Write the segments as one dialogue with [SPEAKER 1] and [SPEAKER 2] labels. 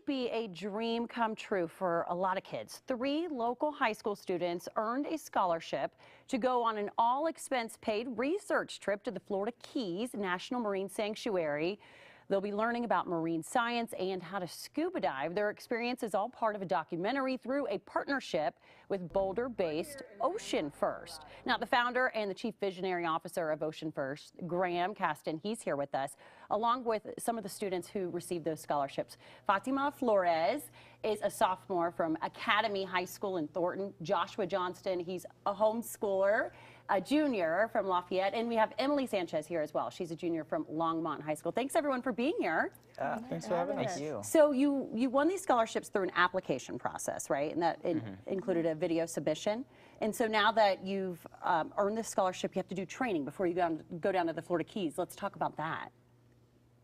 [SPEAKER 1] be a dream come true for a lot of kids. 3 local high school students earned a scholarship to go on an all-expense-paid research trip to the Florida Keys National Marine Sanctuary. They'll be learning about marine science and how to scuba dive. Their experience is all part of a documentary through a partnership with Boulder-based Ocean First. Now, the founder and the chief visionary officer of Ocean First, Graham Caston, he's here with us, along with some of the students who received those scholarships. Fatima Flores is a sophomore from Academy High School in Thornton. Joshua Johnston, he's a homeschooler, a junior from Lafayette, and we have Emily Sanchez here as well. She's a junior from Longmont High School. Thanks everyone for being here.
[SPEAKER 2] Thanks for having us.
[SPEAKER 3] Thank you.
[SPEAKER 1] So you won these scholarships through an application process, right? And that included a video submission. And so now that you've earned this scholarship, you have to do training before you go down to the Florida Keys. Let's talk about that.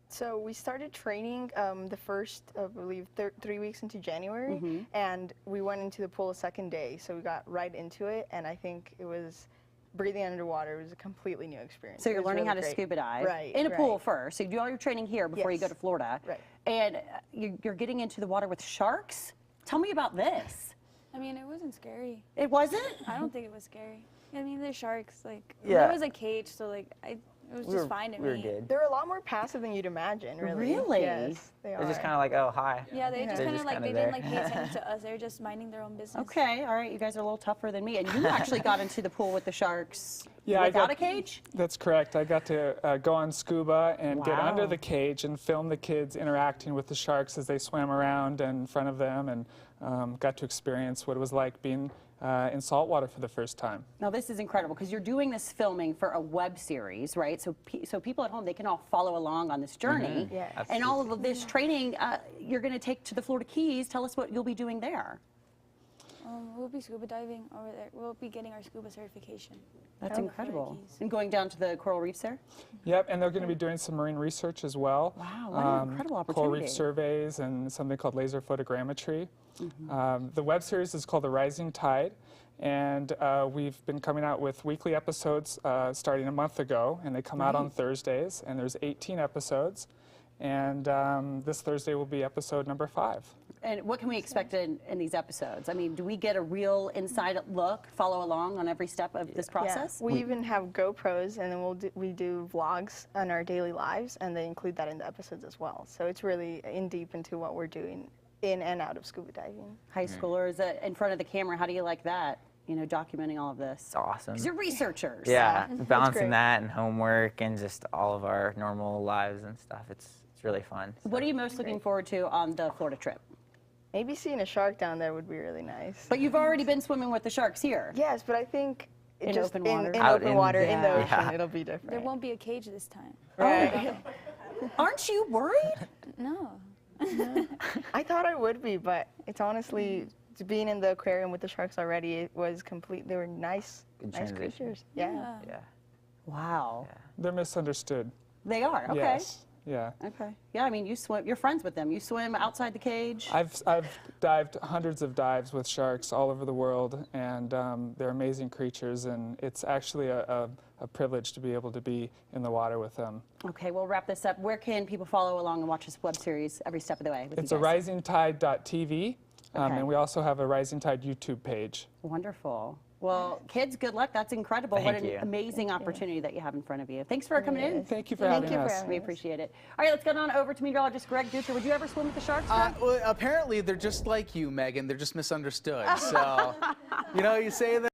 [SPEAKER 3] So we started training the first, I believe, 3 weeks into January, and we went into the pool the second day. So we got right into it, and I think it was breathing underwater was a completely new experience.
[SPEAKER 1] So you're learning how to scuba dive in a pool first. So you do all your training here before you go to Florida.
[SPEAKER 3] Right.
[SPEAKER 1] And you're getting into the water with sharks. Tell me about this.
[SPEAKER 4] I mean, it wasn't scary.
[SPEAKER 1] It wasn't?
[SPEAKER 4] I don't think it was scary. I mean, there's sharks. Like,
[SPEAKER 2] Yeah.
[SPEAKER 4] there was a cage, so like, it was just fine to me.
[SPEAKER 2] We were good.
[SPEAKER 3] They're a lot more passive than you'd imagine, really.
[SPEAKER 1] Really?
[SPEAKER 3] Yes, they are.
[SPEAKER 2] They're just kind of like, oh, hi.
[SPEAKER 4] Yeah, they just
[SPEAKER 2] They're
[SPEAKER 4] kind of
[SPEAKER 2] just
[SPEAKER 4] like,
[SPEAKER 2] kinda
[SPEAKER 4] they
[SPEAKER 2] there.
[SPEAKER 4] didn't like pay attention to us. They were just minding their own business.
[SPEAKER 1] Okay, all right. You guys are a little tougher than me. And you actually got into the pool with the sharks
[SPEAKER 5] Yeah,
[SPEAKER 1] without a cage?
[SPEAKER 5] That's correct. I got to go on scuba and get under
[SPEAKER 1] Wow.
[SPEAKER 5] the cage and film the kids interacting with the sharks as they swam around in front of them, and got to experience what it was like being in salt water for the first time.
[SPEAKER 1] Now this is incredible because you're doing this filming for a web series, right? So so people at home, they can all follow along on this journey.
[SPEAKER 3] Yeah.
[SPEAKER 1] And all of this training you're going to take to the Florida Keys. Tell us what you'll be doing there.
[SPEAKER 4] We'll be scuba diving over there. We'll be getting our scuba certification.
[SPEAKER 1] That's
[SPEAKER 4] from the Florida
[SPEAKER 1] incredible.
[SPEAKER 4] Keys.
[SPEAKER 1] And going down to the coral reefs there?
[SPEAKER 5] Yep, and they're going to be doing some marine research as well.
[SPEAKER 1] Wow, what an incredible
[SPEAKER 5] Coral reef
[SPEAKER 1] opportunity.
[SPEAKER 5] surveys and something called laser photogrammetry. The web series is called The Rising Tide, and we've been coming out with weekly episodes starting a month ago, and they come out on Thursdays, and there's 18 episodes, and this Thursday will be episode number 5.
[SPEAKER 1] And what can we expect in these episodes? I mean, do we get a real inside look, follow along on every step of this process?
[SPEAKER 3] Yeah. We even have GoPros, and then we do vlogs on our daily lives, and they include that in the episodes as well. So it's really in deep into what we're doing in and out of scuba diving.
[SPEAKER 1] High schoolers in front of the camera, how do you like that? You know, documenting all of this.
[SPEAKER 2] It's awesome.
[SPEAKER 1] Because you're researchers.
[SPEAKER 2] Yeah,
[SPEAKER 3] great.
[SPEAKER 2] balancing that and homework and just all of our normal lives and stuff. It's really fun.
[SPEAKER 1] What are you most looking forward to on the Florida trip?
[SPEAKER 3] Maybe seeing a shark down there would be really nice.
[SPEAKER 1] But you've already been swimming with the sharks here.
[SPEAKER 3] Yes, but I think
[SPEAKER 1] In
[SPEAKER 3] just
[SPEAKER 1] open water?
[SPEAKER 3] in
[SPEAKER 2] Out
[SPEAKER 3] open
[SPEAKER 2] in-
[SPEAKER 3] water, in the
[SPEAKER 1] yeah.
[SPEAKER 3] ocean,
[SPEAKER 2] Yeah.
[SPEAKER 3] it'll be different.
[SPEAKER 4] There won't be a cage this time.
[SPEAKER 3] Right.
[SPEAKER 1] Aren't you worried?
[SPEAKER 4] No.
[SPEAKER 3] I thought I would be, but it's honestly, being in the aquarium with the sharks already, it was complete. They were nice,
[SPEAKER 2] Good
[SPEAKER 3] nice
[SPEAKER 2] transition.
[SPEAKER 3] creatures. Yeah.
[SPEAKER 2] Yeah.
[SPEAKER 1] Wow.
[SPEAKER 5] They're misunderstood.
[SPEAKER 1] They are, okay.
[SPEAKER 5] Yes. Yeah.
[SPEAKER 1] Okay. Yeah, I mean, you swim, you're friends with them. You swim outside the cage.
[SPEAKER 5] I've dived hundreds of dives with sharks all over the world, and they're amazing creatures, and it's actually a privilege to be able to be in the water with them.
[SPEAKER 1] Okay, we'll wrap this up. Where can people follow along and watch this web series every step of the way with
[SPEAKER 5] It's
[SPEAKER 1] you
[SPEAKER 5] a
[SPEAKER 1] guys?
[SPEAKER 5] risingtide.tv,
[SPEAKER 1] Okay.
[SPEAKER 5] and we also have a Rising Tide YouTube page.
[SPEAKER 1] Wonderful. Well, kids, good luck. That's incredible. What
[SPEAKER 2] Thank
[SPEAKER 1] an
[SPEAKER 2] you.
[SPEAKER 1] amazing opportunity that you have in front of you. Thanks for coming in.
[SPEAKER 5] Thank you for
[SPEAKER 3] Thank
[SPEAKER 5] having
[SPEAKER 3] you for
[SPEAKER 5] us.
[SPEAKER 3] having
[SPEAKER 1] We appreciate it. All right, let's get on over to meteorologist Greg Dutra. Would you ever swim with the sharks, Greg?
[SPEAKER 6] Well, apparently they're just like you, Megan. They're just misunderstood. So, you know, you say that.